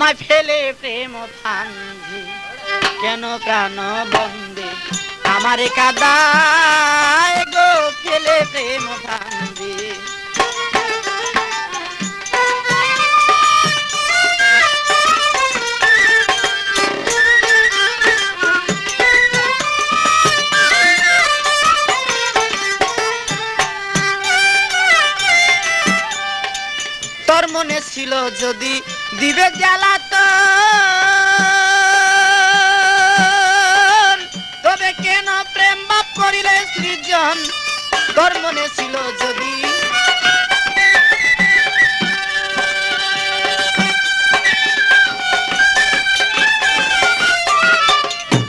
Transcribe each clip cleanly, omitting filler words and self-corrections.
আমায় ফেলে প্রেম ফান্ধে, কেন প্রাণ বন্দে আমারে কাদায় গো ফেলে প্রেম ফান্ধে। তোর মনে ছিল যদি দিবে জ্বালাতন, তবে কেন প্রেম বাপ করিলে সৃজন। তোর মনে ছিল যদি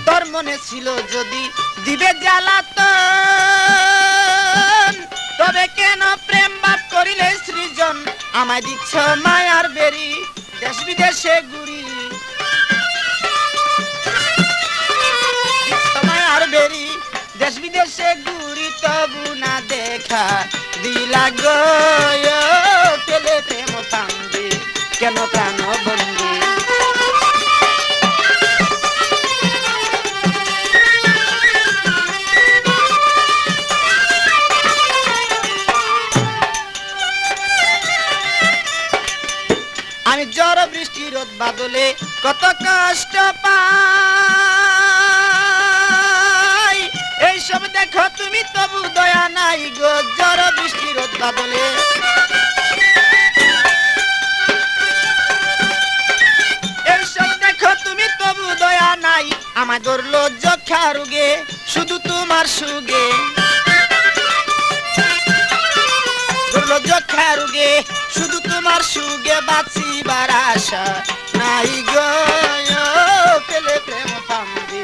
তোর মনে ছিল যদি দিবে জ্বালাতন, তবে কেন প্রেম বাপ করিলে সৃজন। আমায় দিচ্ছ মায়ার বেরি দেশ বিদেশে ঘুরি, মায়ার বেরি দেশ বিদেশে ঘুরি, তবু না দেখা দিলা গো ফেলে প্রেম ফান্দে, কেন প্রাণ বন্দে। আমি ঝড় বৃষ্টি রোদ বাদলে কত কষ্ট পাই, এইসব দেখো তুমি তবু দয়া নাই গো। ঝড় বৃষ্টি রোদ বাদলে এইসব দেখো তুমি তবু দয়া নাই। আমায় ধরলো যক্ষা রোগে শুধু তোমার সুগে, ধরলো যক্ষা রোগে শুধু তোমার সুগে, বাঁচিবার আশা নাই গো ফেলে প্রেম ফান্দে।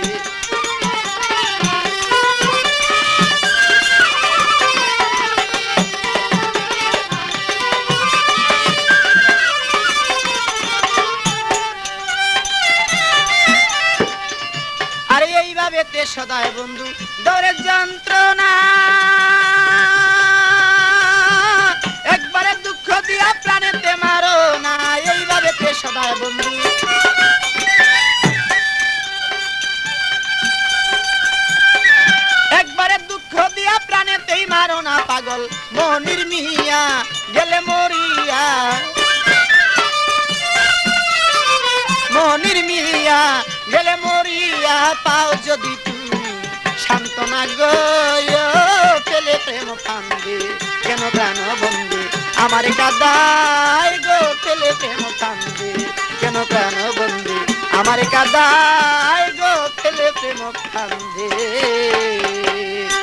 আরে এইভাবে তে সদায় বন্ধু দরের যন্ত্রণা, একবারে দুঃখ দিয়া প্রাণেতে মারো না। এইভাবে তে সদায় বন্ধু একবারে দুঃখ দিয়া প্রাণেতেই মারো না। পাগল মনির মিয়া গেলে মরিয়া, মনির মিয়া গেলে মরিয়া, পাও যদি তুমি সান্ত্বনা গো ফেলে প্রেম ফান্দে, কেন প্রাণ বন্দে আমার কাদায় গো ফেলে প্রেম ফান্দে, কেন প্রাণ বন্দে আমার কাদায় গো ফেলে প্রেম ফান্দে।